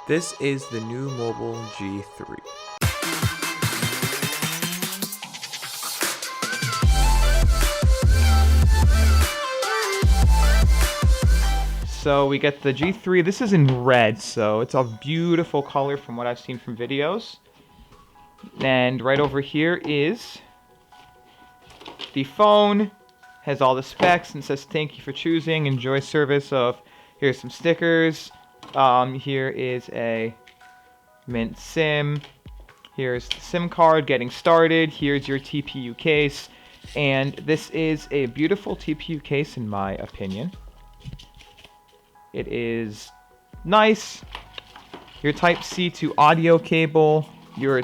This is the NUU Mobile G3. So we get the G3. This is in red, so it's a beautiful color from what I've seen from videos. And right over here is the phone. Has all the specs and says thank you for choosing. Enjoy service of. Here's some stickers. Here is a mint SIM. Here's the SIM card getting started. Here's your TPU case. And this is a beautiful TPU case in my opinion. It is nice. Your Type-C to audio cable, your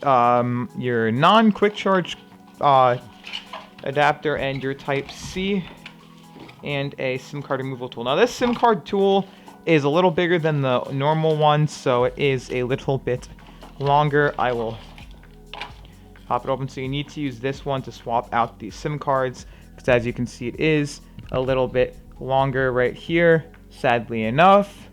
non-quick charge adapter, and your Type-C, and a SIM card removal tool. Now this SIM card tool is a little bigger than the normal one, so it is a little bit longer. I will pop it open. So you need to use this one to swap out the SIM cards, because as you can see, it is a little bit longer right here, sadly enough.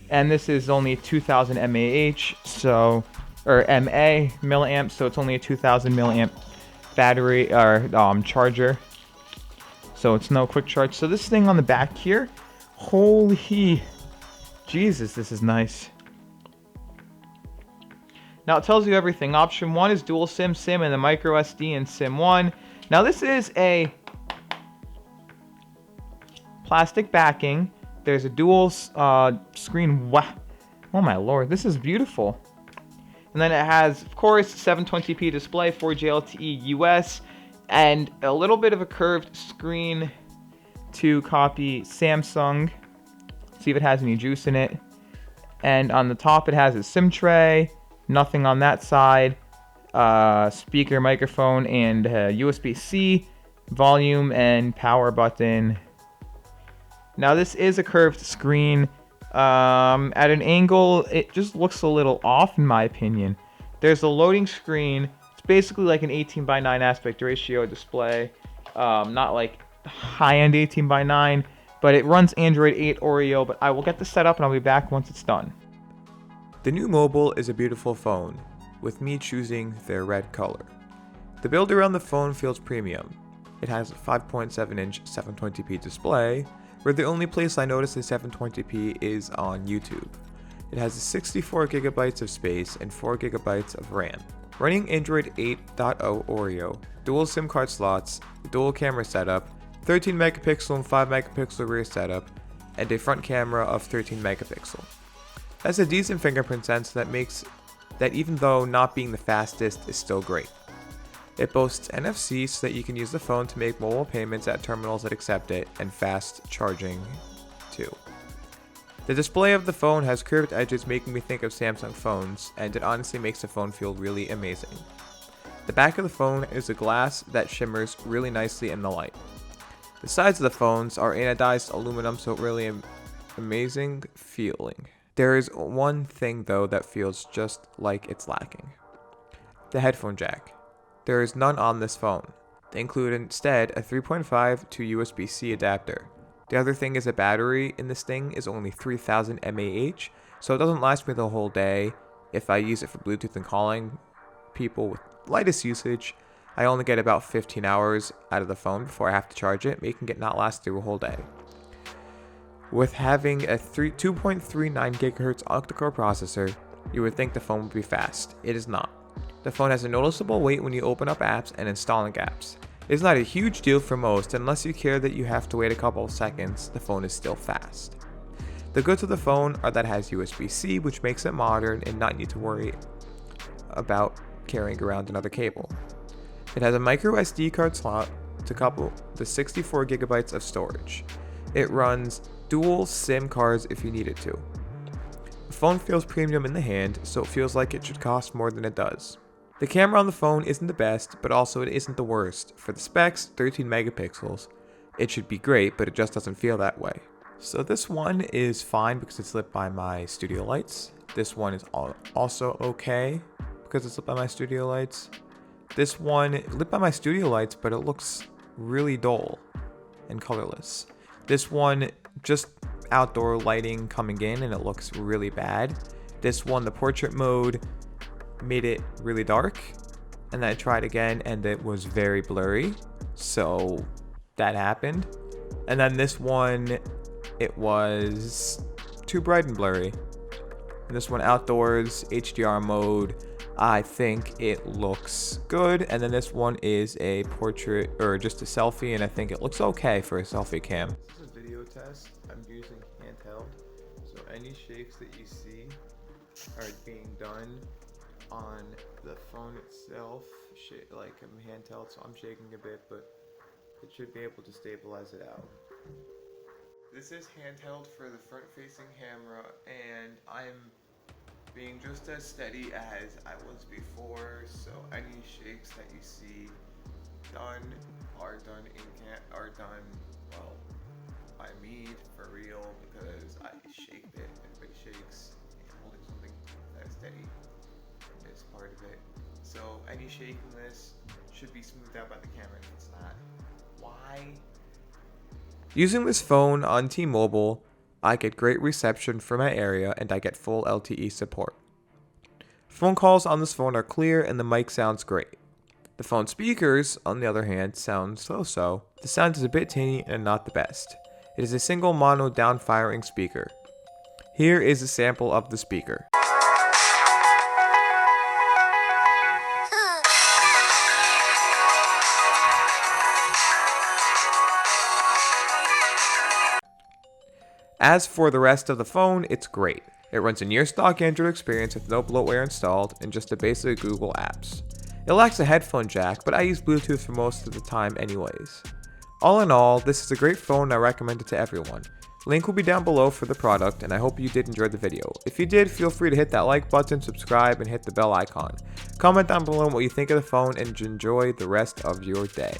And this is only 2000 mAh, so, or MA, milliamps, so it's only a 2000 milliamp battery or charger. So it's no quick charge. So this thing on the back here, holy Jesus, this is nice. Now it tells you everything. Option 1 is dual SIM, and the micro SD and SIM 1. Now this is a plastic backing. There's a dual screen. Wow. Oh my lord, this is beautiful. And then it has, of course, 720p display, 4G LTE US, and a little bit of a curved screen to copy Samsung. See if it has any juice in it. And on the top it has a SIM tray. Nothing on that side. Speaker, microphone, and USB-C, volume, and power button. Now this is a curved screen. At an angle, it just looks a little off in my opinion. There's a loading screen. It's basically like an 18:9 aspect ratio display. Not like high-end 18:9, but it runs Android 8 Oreo. But I will get this set up and I'll be back once it's done. The NUU Mobile is a beautiful phone, with me choosing their red color. The build around the phone feels premium. It has a 5.7-inch 720p display, where the only place I notice the 720p is on YouTube. It has 64 gigabytes of space and 4 gigabytes of RAM. Running Android 8.0 Oreo, dual SIM card slots, dual camera setup, 13 megapixel and 5 megapixel rear setup, and a front camera of 13 megapixel. Has a decent fingerprint sensor that makes that even though not being the fastest is still great. It boasts NFC so that you can use the phone to make mobile payments at terminals that accept it, and fast charging too. The display of the phone has curved edges making me think of Samsung phones, and it honestly makes the phone feel really amazing. The back of the phone is a glass that shimmers really nicely in the light. The sides of the phones are anodized aluminum, so really amazing feeling. There is one thing though that feels just like it's lacking. The headphone jack. There is none on this phone. They include instead a 3.5 to USB-C adapter. The other thing is the battery in this thing is only 3000 mAh, so it doesn't last me the whole day. If I use it for Bluetooth and calling people with lightest usage, I only get about 15 hours out of the phone before I have to charge it, making it not last through a whole day. With having a 2.39 GHz octa-core processor, you would think the phone would be fast. It is not. The phone has a noticeable wait when you open up apps and installing apps. It's not a huge deal for most, unless you care that you have to wait a couple of seconds, the phone is still fast. The goods of the phone are that it has USB-C, which makes it modern and not need to worry about carrying around another cable. It has a micro SD card slot to couple the 64 gigabytes of storage. It runs dual SIM cards if you need it to. The phone feels premium in the hand, so it feels like it should cost more than it does. The camera on the phone isn't the best, but also it isn't the worst. For the specs, 13 megapixels. It should be great, but it just doesn't feel that way. So this one is fine because it's lit by my studio lights. This one is also okay because it's lit by my studio lights. This one lit by my studio lights, but it looks really dull and colorless. This one just outdoor lighting coming in and it looks really bad. This one, the portrait mode made it really dark, and then I tried again and it was very blurry, so that happened. And then this one, it was too bright and blurry. And this one, outdoors HDR mode, I think it looks good. And then this one is a portrait or just a selfie, and I think it looks okay for a selfie cam. This is a video test. I'm using handheld, so any shakes that you see are being done on the phone itself. Like I'm handheld, so I'm shaking a bit, but it should be able to stabilize it out. This is handheld for the front-facing camera, and I'm being just as steady as I was before. So any shakes that you see done are done well by me for real, because I shake it. Everybody shakes. I'm holding something that is steady. This part of it. So any shaking this should be smoothed out by the camera. If it's not, why? Using this phone on T-Mobile, I get great reception for my area and I get full LTE support. Phone calls on this phone are clear and the mic sounds great. The phone speakers, on the other hand, sound so-so. The sound is a bit tinny and not the best. It is a single mono down-firing speaker. Here is a sample of the speaker. As for the rest of the phone, it's great. It runs a near stock Android experience with no bloatware installed and just the basic Google apps. It lacks a headphone jack, but I use Bluetooth for most of the time anyways. All in all, this is a great phone and I recommend it to everyone. Link will be down below for the product, and I hope you did enjoy the video. If you did, feel free to hit that like button, subscribe, and hit the bell icon. Comment down below what you think of the phone and enjoy the rest of your day.